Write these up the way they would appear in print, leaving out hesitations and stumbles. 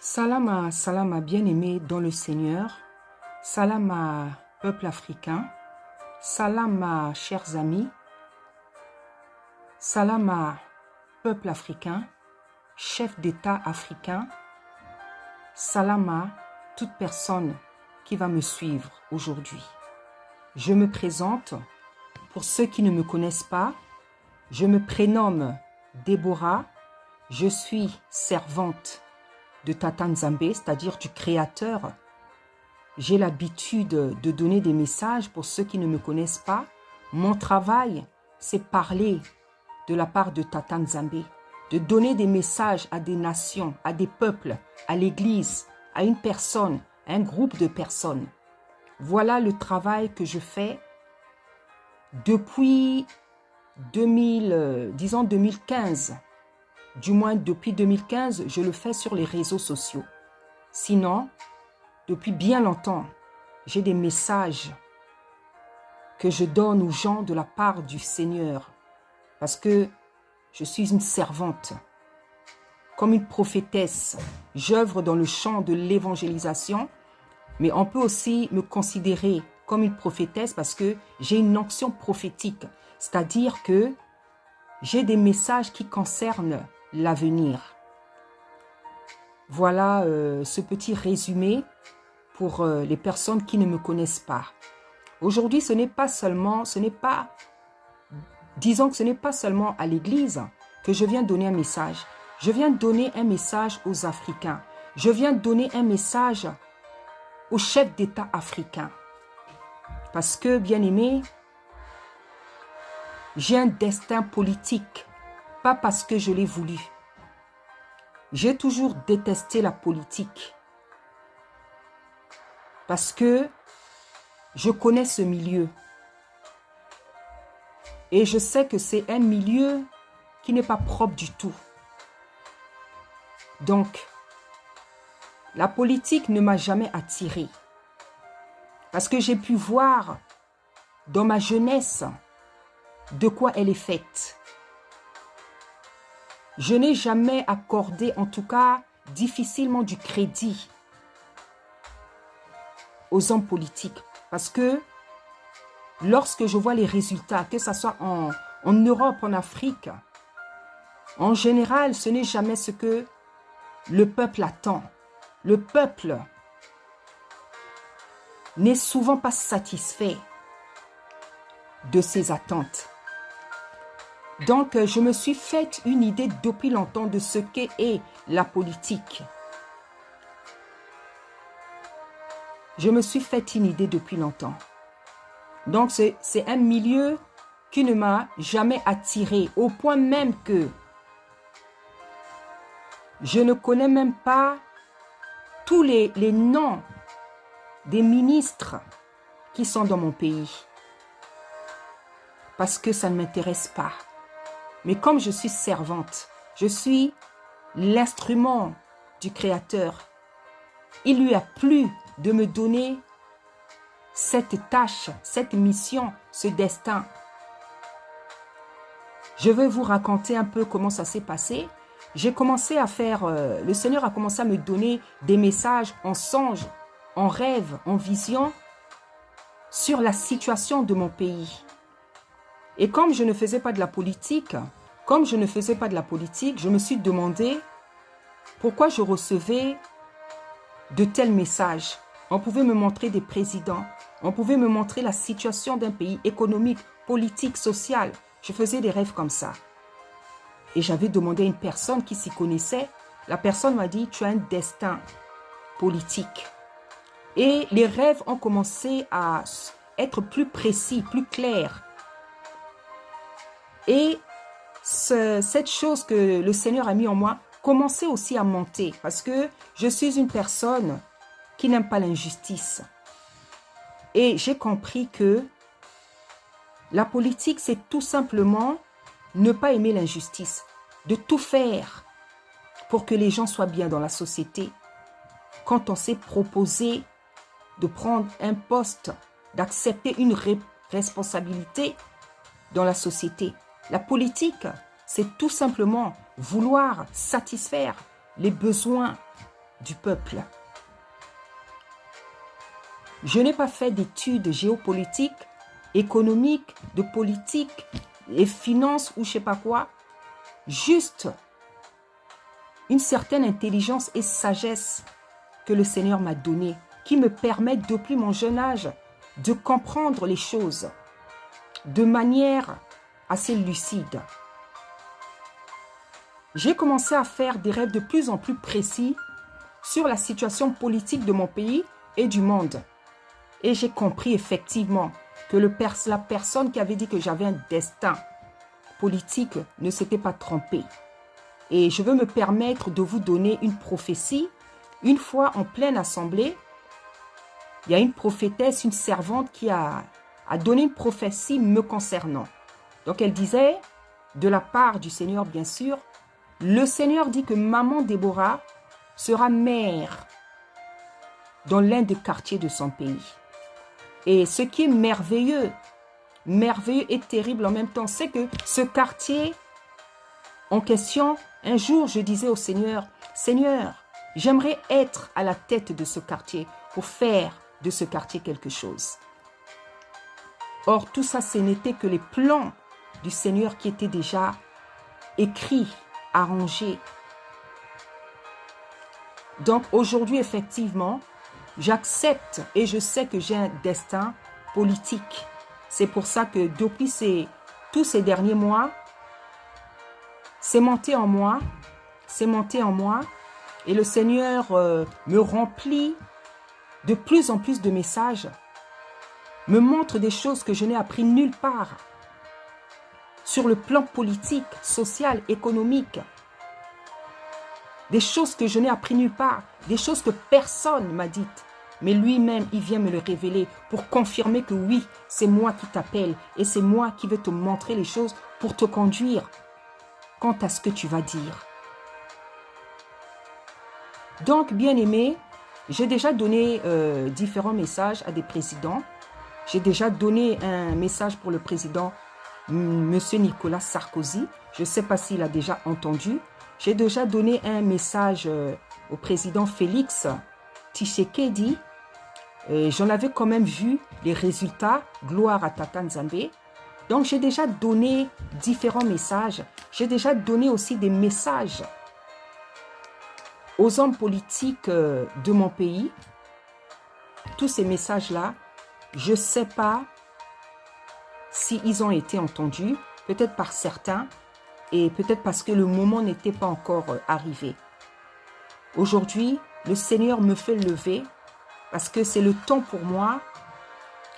Salam à bien-aimés dans le Seigneur. Salam à peuple africain. Salam à chers amis. Salam à peuple africain, chef d'État africain. Salam à toute personne qui va me suivre aujourd'hui. Je me présente, pour ceux qui ne me connaissent pas, je me prénomme Déborah, je suis servante de Tata Nzambe, c'est-à-dire du Créateur. J'ai l'habitude de donner des messages pour ceux qui ne me connaissent pas. Mon travail, c'est parler de la part de Tata Nzambe, de donner des messages à des nations, à des peuples, à l'Église, à une personne, à un groupe de personnes. Voilà le travail que je fais depuis 2015. Du moins, depuis 2015, je le fais sur les réseaux sociaux. Sinon, depuis bien longtemps, j'ai des messages que je donne aux gens de la part du Seigneur. Parce que je suis une servante. Comme une prophétesse, j'œuvre dans le champ de l'évangélisation. Mais on peut aussi me considérer comme une prophétesse parce que j'ai une onction prophétique. C'est-à-dire que j'ai des messages qui concernent l'avenir. Voilà ce petit résumé pour les personnes qui ne me connaissent pas. Aujourd'hui, disons que ce n'est pas seulement à l'église que je viens donner un message. Je viens donner un message aux Africains. Je viens donner un message aux chefs d'État africains. Parce que, bien aimé, j'ai un destin politique. Pas parce que je l'ai voulu. J'ai toujours détesté la politique. Parce que je connais ce milieu. Et je sais que c'est un milieu qui n'est pas propre du tout. Donc, la politique ne m'a jamais attirée. Parce que j'ai pu voir dans ma jeunesse de quoi elle est faite. Je n'ai jamais accordé, en tout cas difficilement, du crédit aux hommes politiques. Parce que lorsque je vois les résultats, que ce soit en Europe, en Afrique, en général, ce n'est jamais ce que le peuple attend. Le peuple n'est souvent pas satisfait de ses attentes. Donc, je me suis fait une idée depuis longtemps de ce qu'est la politique. Je me suis fait une idée depuis longtemps. Donc, c'est un milieu qui ne m'a jamais attiré, au point même que je ne connais même pas tous les noms des ministres qui sont dans mon pays. Parce que ça ne m'intéresse pas. Mais comme je suis servante, je suis l'instrument du Créateur. Il lui a plu de me donner cette tâche, cette mission, ce destin. Je vais vous raconter un peu comment ça s'est passé. J'ai commencé à faire, le Seigneur a commencé à me donner des messages en songe, en rêve, en vision, sur la situation de mon pays. Et comme je ne faisais pas de la politique, je me suis demandé pourquoi je recevais de tels messages. On pouvait me montrer des présidents, on pouvait me montrer la situation d'un pays économique, politique, social. Je faisais des rêves comme ça. Et j'avais demandé à une personne qui s'y connaissait. La personne m'a dit, tu as un destin politique. Et les rêves ont commencé à être plus précis, plus clairs. Et cette chose que le Seigneur a mis en moi commençait aussi à monter. Parce que je suis une personne qui n'aime pas l'injustice. Et j'ai compris que la politique, c'est tout simplement ne pas aimer l'injustice. De tout faire pour que les gens soient bien dans la société. Quand on s'est proposé de prendre un poste, d'accepter une responsabilité dans la société. La politique, c'est tout simplement vouloir satisfaire les besoins du peuple. Je n'ai pas fait d'études géopolitiques, économiques, de politique et finances ou je ne sais pas quoi. Juste une certaine intelligence et sagesse que le Seigneur m'a donnée, qui me permettent depuis mon jeune âge de comprendre les choses de manière assez lucide. J'ai commencé à faire des rêves de plus en plus précis sur la situation politique de mon pays et du monde. Et j'ai compris effectivement que la personne qui avait dit que j'avais un destin politique ne s'était pas trompée. Et je veux me permettre de vous donner une prophétie. Une fois en pleine assemblée, il y a une prophétesse, une servante qui a donné une prophétie me concernant. Donc elle disait, de la part du Seigneur bien sûr, le Seigneur dit que maman Déborah sera mère dans l'un des quartiers de son pays. Et ce qui est merveilleux et terrible en même temps, c'est que ce quartier en question, un jour je disais au Seigneur, Seigneur, j'aimerais être à la tête de ce quartier pour faire de ce quartier quelque chose. Or, tout ça, ce n'était que les plans du Seigneur qui étaient déjà écrits, arrangés. Donc, aujourd'hui, effectivement, j'accepte et je sais que j'ai un destin politique. C'est pour ça que depuis tous ces derniers mois, c'est monté en moi et le Seigneur me remplit de plus en plus de messages, me montre des choses que je n'ai appris nulle part sur le plan politique, social, économique, des choses que je n'ai appris nulle part, des choses que personne m'a dites, mais lui-même, il vient me le révéler pour confirmer que oui, c'est moi qui t'appelle et c'est moi qui vais te montrer les choses pour te conduire quant à ce que tu vas dire. Donc, bien-aimé, j'ai déjà donné différents messages à des présidents. J'ai déjà donné un message pour le président M. Nicolas Sarkozy. Je ne sais pas s'il a déjà entendu. J'ai déjà donné un message au président Félix Tshisekedi. J'en avais quand même vu les résultats. Gloire à Tata Nzambe. Donc, j'ai déjà donné différents messages. J'ai déjà donné aussi des messages aux hommes politiques de mon pays. Tous ces messages-là, je ne sais pas s'ils ont été entendus, peut-être par certains, et peut-être parce que le moment n'était pas encore arrivé. Aujourd'hui, le Seigneur me fait lever parce que c'est le temps pour moi,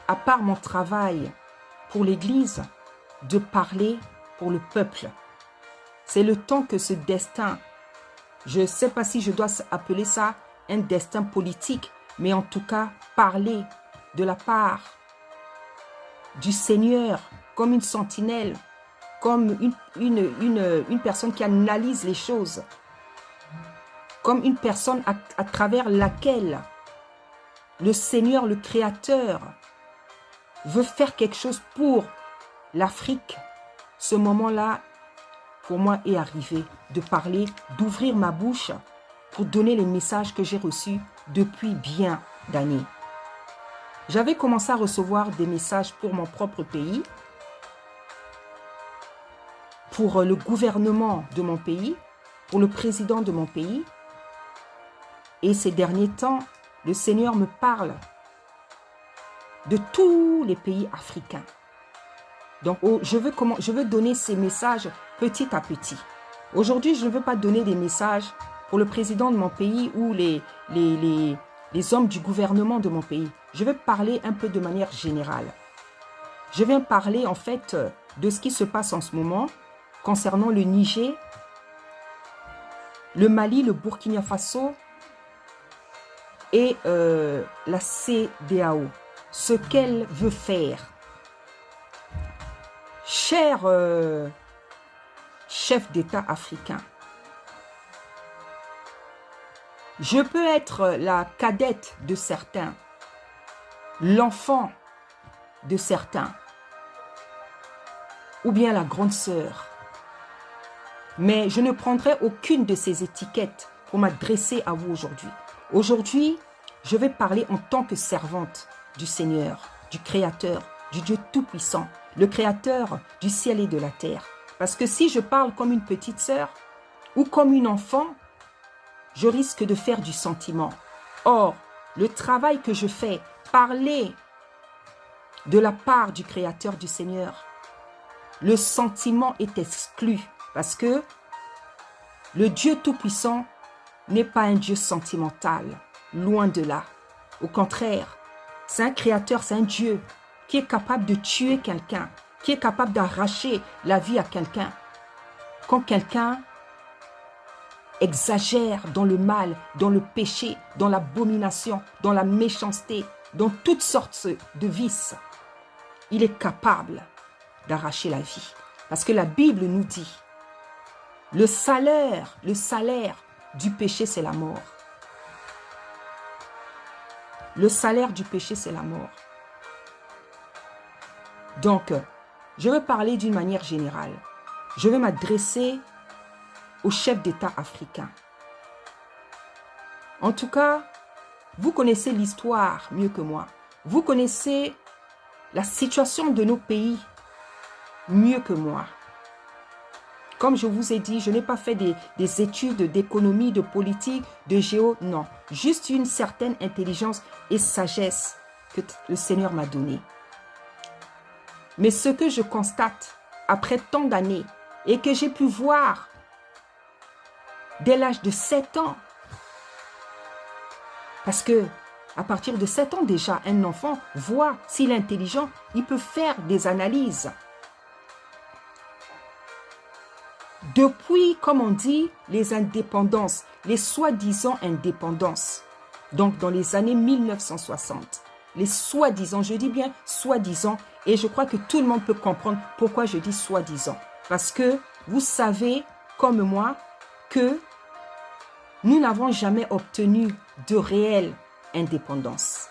à part mon travail pour l'Église, de parler pour le peuple. C'est le temps que ce destin, je ne sais pas si je dois appeler ça un destin politique, mais en tout cas, parler de la part du Seigneur comme une sentinelle, comme une personne qui analyse les choses, comme une personne à travers laquelle le Seigneur, le Créateur, veut faire quelque chose pour l'Afrique. Ce moment-là, pour moi, est arrivé de parler, d'ouvrir ma bouche pour donner les messages que j'ai reçus depuis bien d'années. J'avais commencé à recevoir des messages pour mon propre pays, pour le gouvernement de mon pays, pour le président de mon pays. Et ces derniers temps, le Seigneur me parle de tous les pays africains. Donc, je veux donner ces messages petit à petit. Aujourd'hui, je ne veux pas donner des messages pour le président de mon pays ou les hommes du gouvernement de mon pays. Je vais parler un peu de manière générale. Je vais parler en fait de ce qui se passe en ce moment concernant le Niger, le Mali, le Burkina Faso et la CEDEAO. Ce qu'elle veut faire. Cher chef d'État africain, je peux être la cadette de certains, l'enfant de certains, ou bien la grande sœur. Mais je ne prendrai aucune de ces étiquettes pour m'adresser à vous aujourd'hui. Aujourd'hui, je vais parler en tant que servante du Seigneur, du Créateur, du Dieu Tout-Puissant, le Créateur du ciel et de la terre. Parce que si je parle comme une petite sœur ou comme une enfant, je risque de faire du sentiment. Or, le travail que je fais, parler de la part du Créateur du Seigneur, le sentiment est exclu parce que le Dieu Tout-Puissant n'est pas un Dieu sentimental, loin de là. Au contraire, c'est un Créateur, c'est un Dieu qui est capable de tuer quelqu'un, qui est capable d'arracher la vie à quelqu'un. Quand quelqu'un exagère dans le mal, dans le péché, dans l'abomination, dans la méchanceté, dans toutes sortes de vices, il est capable d'arracher la vie. Parce que la Bible nous dit, le salaire du péché, c'est la mort. Le salaire du péché, c'est la mort. Donc, je vais parler d'une manière générale. Je vais m'adresser aux chefs d'État africains. En tout cas, vous connaissez l'histoire mieux que moi. Vous connaissez la situation de nos pays mieux que moi. Comme je vous ai dit, je n'ai pas fait des études d'économie, de politique, de géo, non. Juste une certaine intelligence et sagesse que le Seigneur m'a donnée. Mais ce que je constate après tant d'années et que j'ai pu voir dès l'âge de 7 ans, parce que à partir de 7 ans déjà, un enfant voit s'il est intelligent, il peut faire des analyses. Depuis, comme on dit, les indépendances, les soi-disant indépendances, donc dans les années 1960, les soi-disant, je dis bien soi-disant, et je crois que tout le monde peut comprendre pourquoi je dis soi-disant. Parce que vous savez, comme moi, que nous n'avons jamais obtenu de réelle indépendance.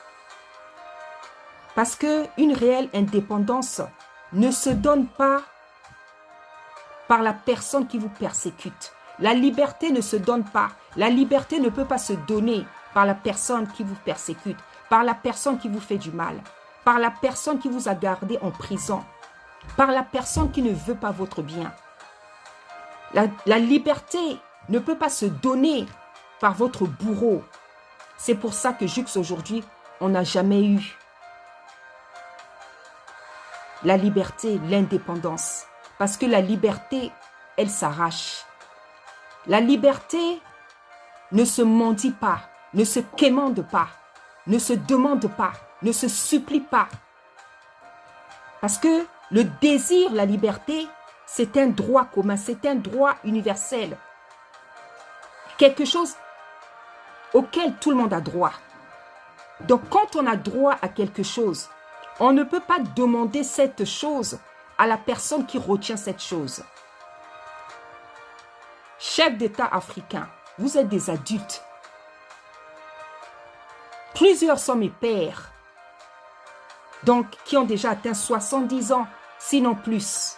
Parce qu'une réelle indépendance ne se donne pas par la personne qui vous persécute. La liberté ne se donne pas. La liberté ne peut pas se donner par la personne qui vous persécute, par la personne qui vous fait du mal, par la personne qui vous a gardé en prison, par la personne qui ne veut pas votre bien. La liberté ne peut pas se donner par votre bourreau. C'est pour ça que jusqu'aujourd'hui, on n'a jamais eu la liberté, l'indépendance. Parce que la liberté, elle s'arrache. La liberté ne se mendie pas, ne se quémande pas, ne se demande pas, ne se supplie pas. Parce que le désir, la liberté, c'est un droit commun, c'est un droit universel. Quelque chose auquel tout le monde a droit. Donc quand on a droit à quelque chose, on ne peut pas demander cette chose à la personne qui retient cette chose. Chef d'État africain, vous êtes des adultes. Plusieurs sont mes pères, donc qui ont déjà atteint 70 ans, sinon plus.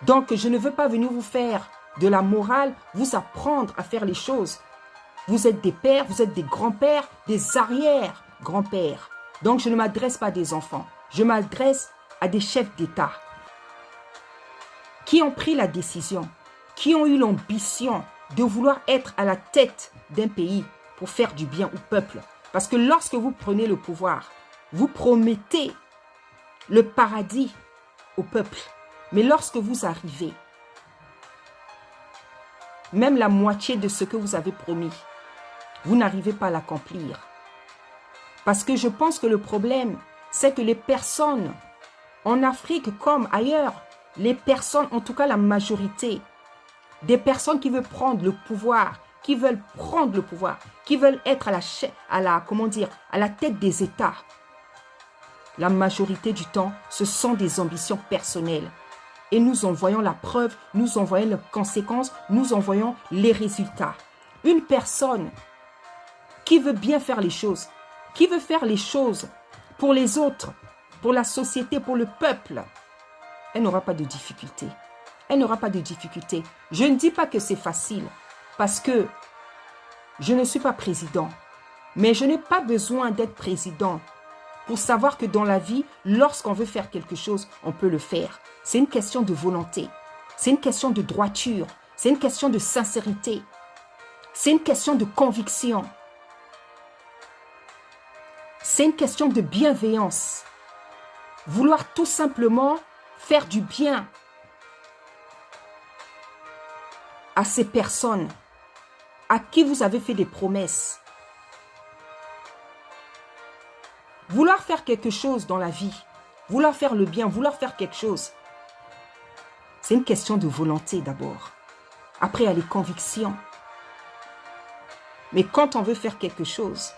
Donc je ne veux pas venir vous faire de la morale, vous apprendre à faire les choses. Vous êtes des pères, vous êtes des grands-pères, des arrière-grands-pères. Donc je ne m'adresse pas à des enfants, je m'adresse à des chefs d'État qui ont pris la décision, qui ont eu l'ambition de vouloir être à la tête d'un pays pour faire du bien au peuple. Parce que lorsque vous prenez le pouvoir, vous promettez le paradis au peuple. Mais lorsque vous arrivez, même la moitié de ce que vous avez promis, vous n'arrivez pas à l'accomplir. Parce que je pense que le problème, c'est que les personnes en Afrique comme ailleurs, les personnes, en tout cas la majorité, des personnes qui veulent prendre le pouvoir, qui veulent prendre le pouvoir, qui veulent être à la tête des États, la majorité du temps, ce sont des ambitions personnelles. Et nous en voyons la preuve, nous en voyons les conséquences, nous en voyons les résultats. Une personne qui veut bien faire les choses, qui veut faire les choses pour les autres, pour la société, pour le peuple, elle n'aura pas de difficulté. Elle n'aura pas de difficulté. Je ne dis pas que c'est facile. Parce que je ne suis pas président. Mais je n'ai pas besoin d'être président pour savoir que dans la vie, lorsqu'on veut faire quelque chose, on peut le faire. C'est une question de volonté. C'est une question de droiture. C'est une question de sincérité. C'est une question de conviction. C'est une question de bienveillance. Vouloir tout simplement faire du bien à ces personnes à qui vous avez fait des promesses. Vouloir faire quelque chose dans la vie, vouloir faire le bien, vouloir faire quelque chose, c'est une question de volonté d'abord. Après, il y a les convictions. Mais quand on veut faire quelque chose,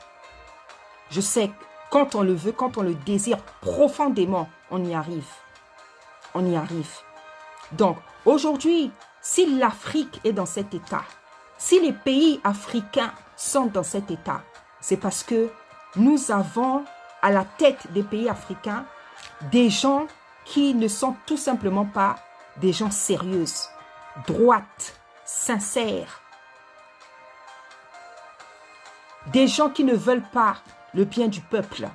je sais que quand on le veut, quand on le désire profondément, on y arrive. On y arrive. Donc, aujourd'hui, si l'Afrique est dans cet état, si les pays africains sont dans cet état, c'est parce que nous avons à la tête des pays africains des gens qui ne sont tout simplement pas des gens sérieux, droites, sincères. Des gens qui ne veulent pas le bien du peuple.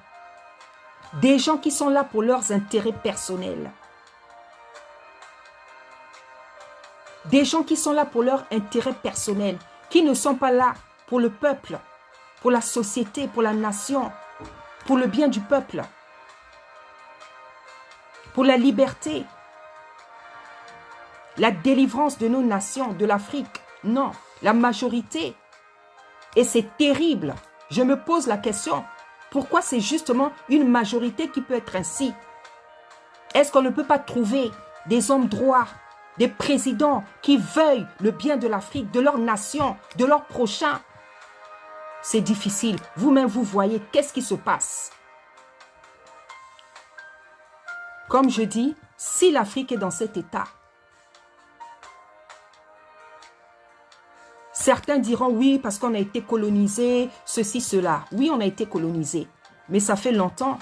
Des gens qui sont là pour leurs intérêts personnels. Des gens qui sont là pour leurs intérêts personnels, qui ne sont pas là pour le peuple, pour la société, pour la nation, pour le bien du peuple, pour la liberté, la délivrance de nos nations, de l'Afrique. Non, la majorité. Et c'est terrible. Je me pose la question, pourquoi c'est justement une majorité qui peut être ainsi? Est-ce qu'on ne peut pas trouver des hommes droits, des présidents qui veuillent le bien de l'Afrique, de leur nation, de leur prochain? C'est difficile. Vous-même, vous voyez qu'est-ce qui se passe. Comme je dis, si l'Afrique est dans cet état, certains diront oui parce qu'on a été colonisé, ceci, cela. Oui, on a été colonisé, mais ça fait longtemps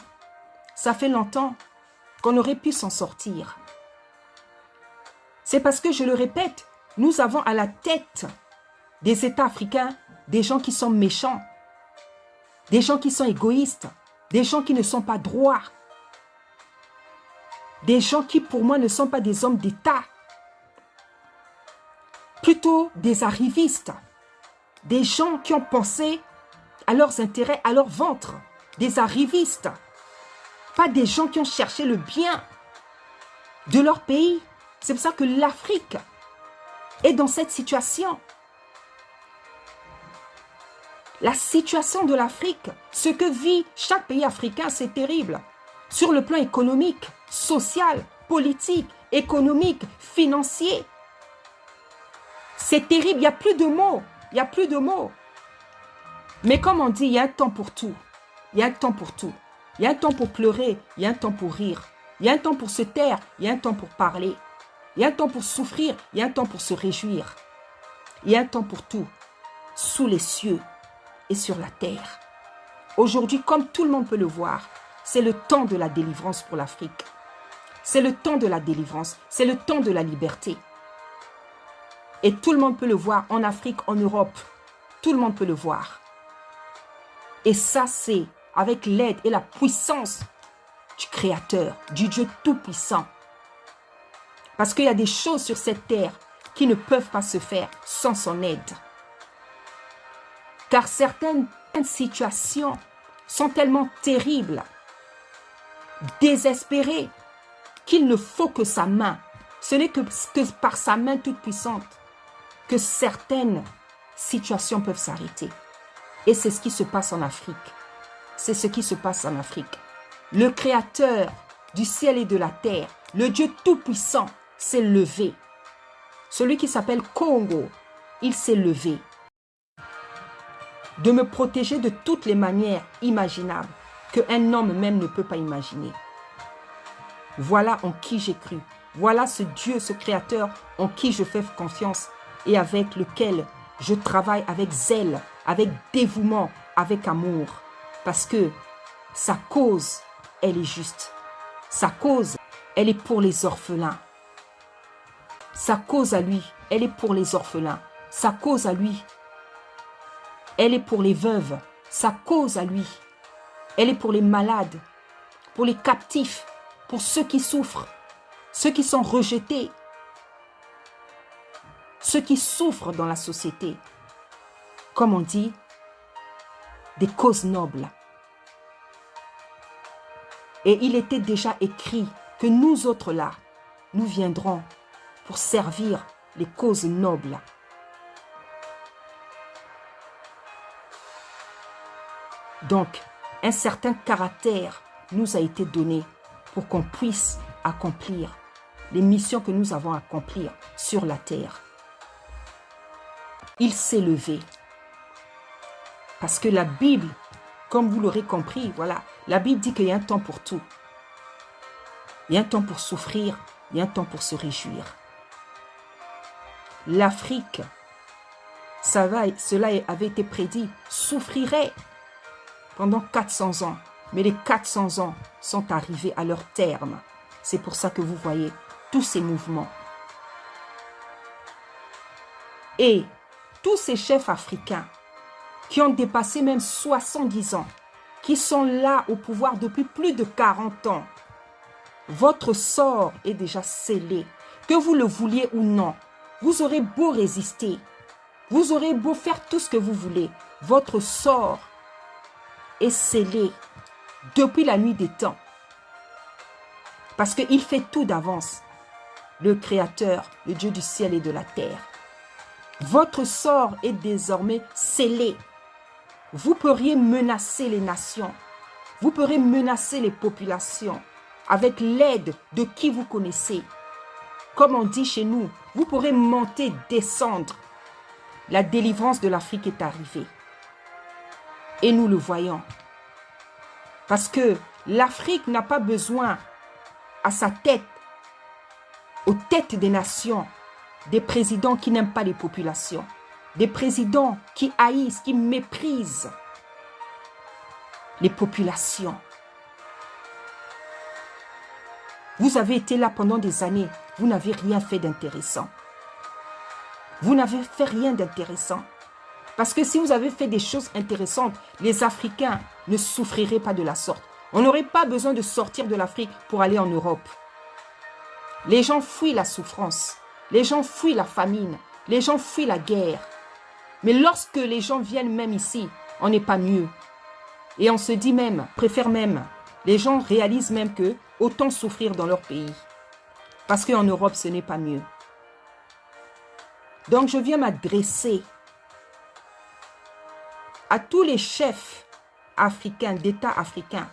qu'on aurait pu s'en sortir. C'est parce que, je le répète, nous avons à la tête des États africains des gens qui sont méchants, des gens qui sont égoïstes, des gens qui ne sont pas droits, des gens qui pour moi ne sont pas des hommes d'État, plutôt des arrivistes, des gens qui ont pensé à leurs intérêts, à leur ventre, des arrivistes, pas des gens qui ont cherché le bien de leur pays. C'est pour ça que l'Afrique est dans cette situation. La situation de l'Afrique, ce que vit chaque pays africain, c'est terrible. Sur le plan économique, social, politique, économique, financier. C'est terrible, il n'y a plus de mots. Il n'y a plus de mots. Mais comme on dit, il y a un temps pour tout. Il y a un temps pour tout. Il y a un temps pour pleurer, il y a un temps pour rire. Il y a un temps pour se taire, il y a un temps pour parler. Il y a un temps pour souffrir, il y a un temps pour se réjouir. Il y a un temps pour tout, sous les cieux et sur la terre. Aujourd'hui, comme tout le monde peut le voir, c'est le temps de la délivrance pour l'Afrique. C'est le temps de la délivrance, c'est le temps de la liberté. Et tout le monde peut le voir en Afrique, en Europe. Tout le monde peut le voir. Et ça, c'est avec l'aide et la puissance du Créateur, du Dieu Tout-Puissant. Parce qu'il y a des choses sur cette terre qui ne peuvent pas se faire sans son aide. Car certaines situations sont tellement terribles, désespérées, qu'il ne faut que sa main. Ce n'est que par sa main toute puissante que certaines situations peuvent s'arrêter. Et c'est ce qui se passe en Afrique. C'est ce qui se passe en Afrique. Le Créateur du ciel et de la terre, le Dieu Tout-Puissant, s'est levé. Celui qui s'appelle Congo, il s'est levé. De me protéger de toutes les manières imaginables qu'un homme même ne peut pas imaginer. Voilà en qui j'ai cru. Voilà ce Dieu, ce Créateur en qui je fais confiance et avec lequel je travaille avec zèle, avec dévouement, avec amour. Parce que sa cause, elle est juste. Sa cause, elle est pour les orphelins. Sa cause à lui, elle est pour les orphelins. sa cause à lui. Elle est pour les veuves, sa cause à lui. Elle est pour les malades, pour les captifs, pour ceux qui souffrent, ceux qui sont rejetés, ceux qui souffrent dans la société. Comme on dit, des causes nobles. Et il était déjà écrit que nous autres là, nous viendrons pour servir les causes nobles. Donc, un certain caractère nous a été donné pour qu'on puisse accomplir les missions que nous avons à accomplir sur la terre. Il s'est levé. Parce que la Bible, comme vous l'aurez compris, voilà, la Bible dit qu'il y a un temps pour tout. Il y a un temps pour souffrir, il y a un temps pour se réjouir. L'Afrique, cela avait été prédit, souffrirait pendant 400 ans. Mais les 400 ans sont arrivés à leur terme. C'est pour ça que vous voyez tous ces mouvements. Et tous ces chefs africains qui ont dépassé même 70 ans, qui sont là au pouvoir depuis plus de 40 ans, votre sort est déjà scellé. Que vous le vouliez ou non, vous aurez beau résister, vous aurez beau faire tout ce que vous voulez, votre sort est scellé depuis la nuit des temps. Parce qu'il fait tout d'avance, le Créateur, le Dieu du ciel et de la terre. Votre sort est désormais scellé. Vous pourriez menacer les nations, vous pourrez menacer les populations avec l'aide de qui vous connaissez. Comme on dit chez nous, vous pourrez monter, descendre. La délivrance de l'Afrique est arrivée. Et nous le voyons. Parce que l'Afrique n'a pas besoin à sa tête, aux têtes des nations, des présidents qui n'aiment pas les populations, des présidents qui haïssent, qui méprisent les populations. Vous avez été là pendant des années, vous n'avez rien fait d'intéressant. Vous n'avez fait rien d'intéressant. Parce que si vous avez fait des choses intéressantes, les Africains ne souffriraient pas de la sorte. On n'aurait pas besoin de sortir de l'Afrique pour aller en Europe. Les gens fuient la souffrance. Les gens fuient la famine. Les gens fuient la guerre. Mais lorsque les gens viennent même ici, on n'est pas mieux. Et on se dit même, préfère même. Les gens réalisent même que autant souffrir dans leur pays. Parce qu'en Europe, ce n'est pas mieux. Donc je viens m'adresser à tous les chefs africains, d'États africains,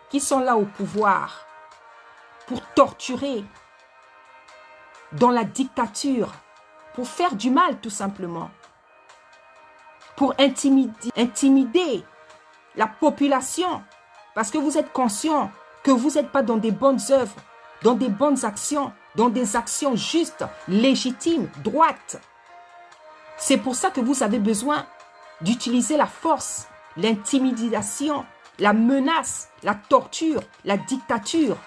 qui sont là au pouvoir pour torturer dans la dictature, pour faire du mal tout simplement, pour intimider la population, parce que vous êtes conscient que vous n'êtes pas dans des bonnes œuvres, dans des bonnes actions, dans des actions justes, légitimes, droites. C'est pour ça que vous avez besoin d'utiliser la force, l'intimidation, la menace, la torture, la dictature.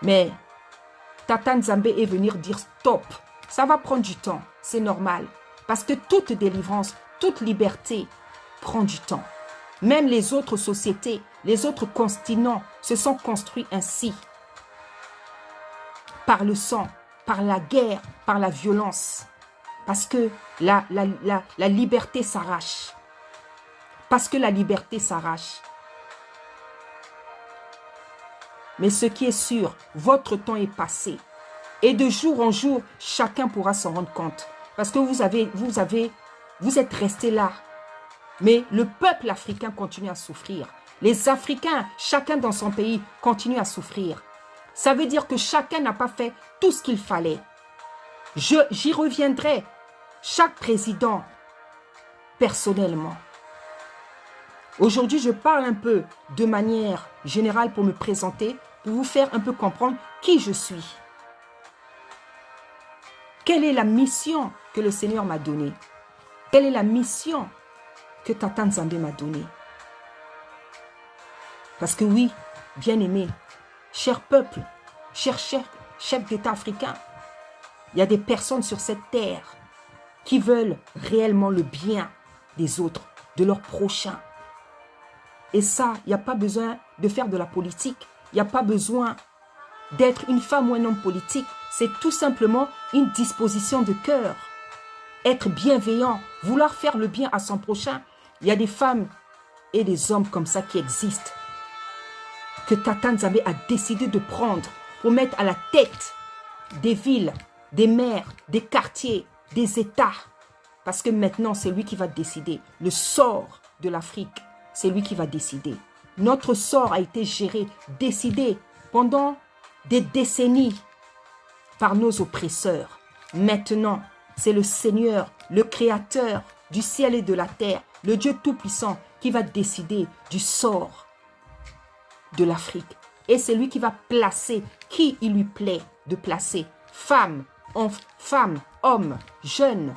Mais Tata Nzambe est venir dire stop. Ça va prendre du temps, c'est normal. Parce que toute délivrance, toute liberté prend du temps. Même les autres sociétés, les autres continents se sont construits ainsi. Par le sang, par la guerre, par la violence. Parce que la liberté s'arrache. Parce que la liberté s'arrache. Mais ce qui est sûr, votre temps est passé. Et de jour en jour, chacun pourra s'en rendre compte. Parce que vous êtes restés là. Mais le peuple africain continue à souffrir. Les Africains, chacun dans son pays, continuent à souffrir. Ça veut dire que chacun n'a pas fait tout ce qu'il fallait. J'y reviendrai. Chaque président, personnellement. Aujourd'hui, je parle un peu de manière générale pour me présenter, pour vous faire un peu comprendre qui je suis. Quelle est la mission que le Seigneur m'a donnée? Quelle est la mission que Tata Nzambe m'a donnée? Parce que oui, bien-aimés, cher peuple, cher chef d'État africain, il y a des personnes sur cette terre qui veulent réellement le bien des autres, de leurs prochains. Et ça, il n'y a pas besoin de faire de la politique. Il n'y a pas besoin d'être une femme ou un homme politique. C'est tout simplement une disposition de cœur. Être bienveillant, vouloir faire le bien à son prochain. Il y a des femmes et des hommes comme ça qui existent, que Tata Nzambe a décidé de prendre pour mettre à la tête des villes, des maires, des quartiers, des États. Parce que maintenant, c'est lui qui va décider. Le sort de l'Afrique, c'est lui qui va décider. Notre sort a été géré, décidé pendant des décennies par nos oppresseurs. Maintenant, c'est le Seigneur, le Créateur du ciel et de la terre, le Dieu Tout-Puissant qui va décider du sort de l'Afrique. Et c'est lui qui va placer qui il lui plaît de placer. Femmes, hommes, jeunes.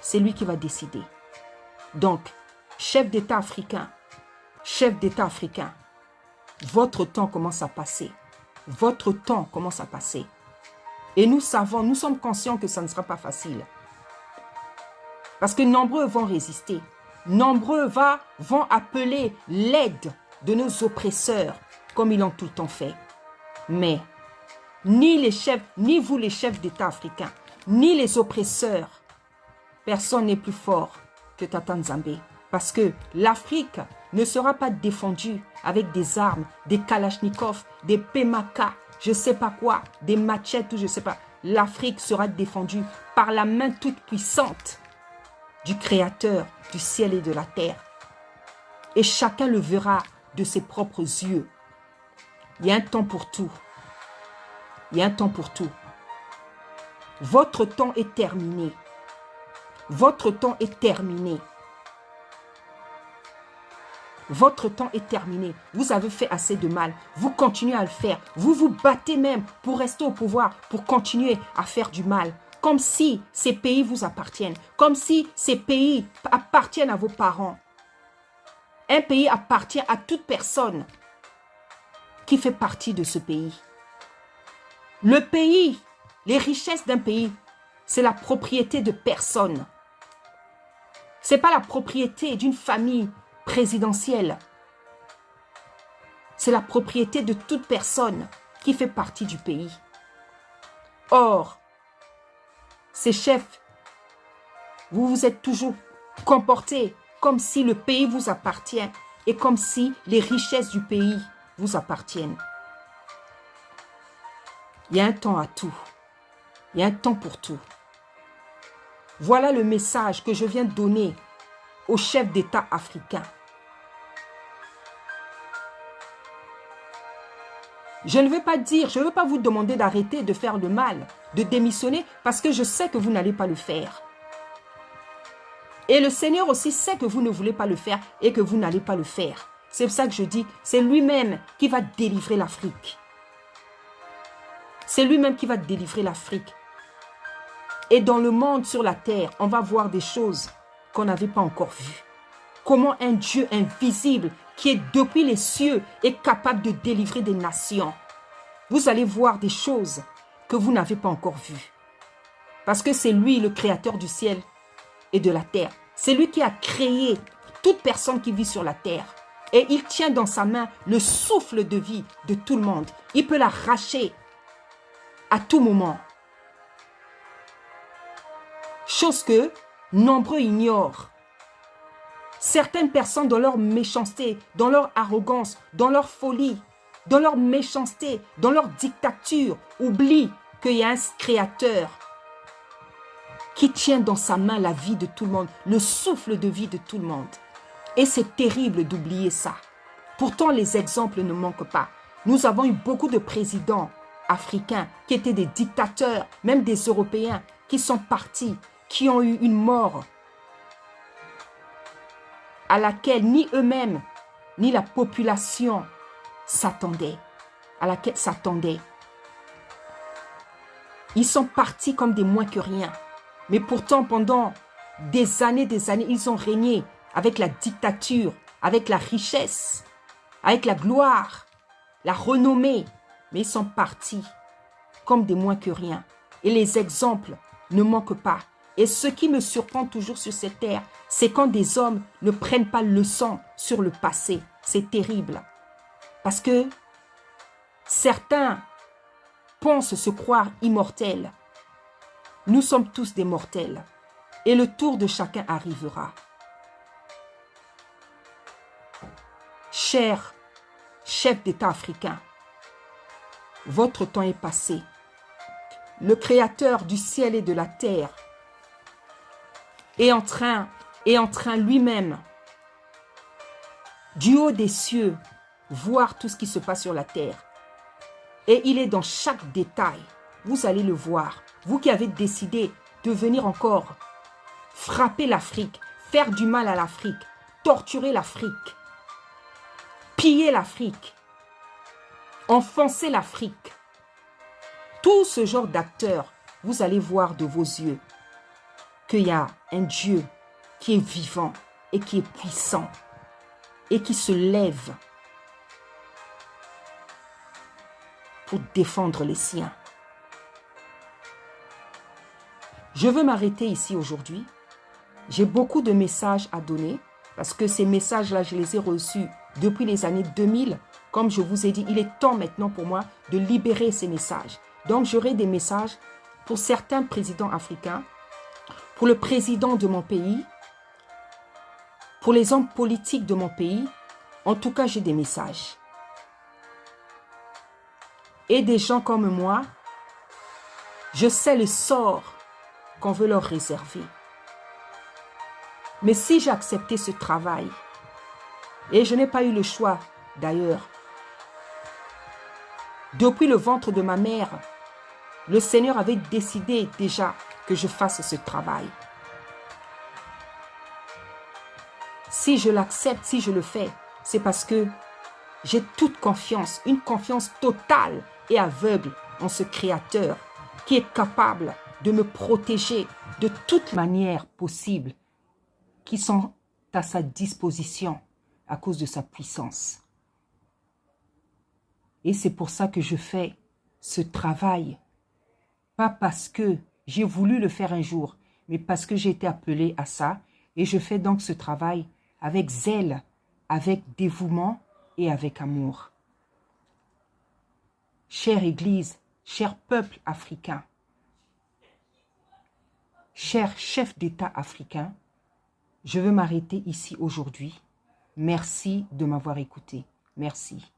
C'est lui qui va décider. Donc, chef d'État africain, votre temps commence à passer. Votre temps commence à passer. Et nous savons, nous sommes conscients que ça ne sera pas facile. Parce que nombreux vont résister. Nombreux vont appeler l'aide de nos oppresseurs, comme ils l'ont tout le temps fait. Mais ni les chefs, ni vous les chefs d'État africains, ni les oppresseurs, personne n'est plus fort que Tata Nzambe. Parce que l'Afrique ne sera pas défendue avec des armes, des kalachnikovs, des PMK, je ne sais pas quoi, des machettes ou je ne sais pas. L'Afrique sera défendue par la main toute puissante du Créateur du ciel et de la terre. Et chacun le verra de ses propres yeux. Il y a un temps pour tout. Il y a un temps pour tout. Votre temps est terminé. Votre temps est terminé. Votre temps est terminé. Vous avez fait assez de mal. Vous continuez à le faire. Vous vous battez même pour rester au pouvoir, pour continuer à faire du mal. Comme si ces pays vous appartiennent. Comme si ces pays appartiennent à vos parents. Un pays appartient à toute personne qui fait partie de ce pays. Le pays, les richesses d'un pays, c'est la propriété de personne. Ce n'est pas la propriété d'une famille présidentielle. C'est la propriété de toute personne qui fait partie du pays. Or, ces chefs, vous vous êtes toujours comportés comme si le pays vous appartient et comme si les richesses du pays vous appartiennent. Il y a un temps à tout. Il y a un temps pour tout. Voilà le message que je viens de donner aux chefs d'État africains. Je ne veux pas dire, je ne veux pas vous demander d'arrêter de faire le mal, de démissionner, parce que je sais que vous n'allez pas le faire. Et le Seigneur aussi sait que vous ne voulez pas le faire et que vous n'allez pas le faire. C'est pour ça que je dis, c'est lui-même qui va délivrer l'Afrique. C'est lui-même qui va délivrer l'Afrique. Et dans le monde, sur la terre, on va voir des choses qu'on n'avait pas encore vues. Comment un Dieu invisible qui est depuis les cieux est capable de délivrer des nations. Vous allez voir des choses que vous n'avez pas encore vues. Parce que c'est lui le créateur du ciel et de la terre. C'est lui qui a créé toute personne qui vit sur la terre. Et il tient dans sa main le souffle de vie de tout le monde. Il peut l'arracher à tout moment. Chose que nombreux ignorent. Certaines personnes dans leur méchanceté, dans leur arrogance, dans leur folie, dans leur méchanceté, dans leur dictature, oublient qu'il y a un créateur qui tient dans sa main la vie de tout le monde, le souffle de vie de tout le monde. Et c'est terrible d'oublier ça. Pourtant, les exemples ne manquent pas. Nous avons eu beaucoup de présidents africains qui étaient des dictateurs, même des Européens, qui sont partis, qui ont eu une mort à laquelle ni eux-mêmes, ni la population s'attendaient, à laquelle s'attendaient. Ils sont partis comme des moins que rien. Mais pourtant, pendant des années, ils ont régné avec la dictature, avec la richesse, avec la gloire, la renommée. Mais ils sont partis comme des moins que rien. Et les exemples ne manquent pas. Et ce qui me surprend toujours sur cette terre, c'est quand des hommes ne prennent pas leçon sur le passé. C'est terrible. Parce que certains pensent se croire immortels. Nous sommes tous des mortels. Et le tour de chacun arrivera. Chers chefs d'État africains, votre temps est passé. Le Créateur du ciel et de la terre est en train lui-même, du haut des cieux, voir tout ce qui se passe sur la terre. Et il est dans chaque détail. Vous allez le voir. Vous qui avez décidé de venir encore frapper l'Afrique, faire du mal à l'Afrique, torturer l'Afrique, piller l'Afrique, enfoncer l'Afrique. Tout ce genre d'acteurs, vous allez voir de vos yeux qu'il y a un Dieu qui est vivant et qui est puissant et qui se lève pour défendre les siens. Je veux m'arrêter ici aujourd'hui. J'ai beaucoup de messages à donner parce que ces messages-là, je les ai reçus depuis les années 2000. Comme je vous ai dit, il est temps maintenant pour moi de libérer ces messages. Donc, j'aurai des messages pour certains présidents africains, pour le président de mon pays, pour les hommes politiques de mon pays. En tout cas, j'ai des messages. Et des gens comme moi, je sais le sort qu'on veut leur réserver. Mais si j'ai accepté ce travail, et je n'ai pas eu le choix d'ailleurs, depuis le ventre de ma mère, le Seigneur avait décidé déjà que je fasse ce travail. Si je l'accepte, si je le fais, c'est parce que j'ai toute confiance, une confiance totale et aveugle en ce Créateur qui est capable de me protéger de toute manière possible qui sont à sa disposition à cause de sa puissance. Et c'est pour ça que je fais ce travail. Pas parce que j'ai voulu le faire un jour, mais parce que j'ai été appelé à ça. Et je fais donc ce travail avec zèle, avec dévouement et avec amour. Chère Église, cher peuple africain, cher chef d'État africain, je veux m'arrêter ici aujourd'hui. Merci de m'avoir écouté. Merci.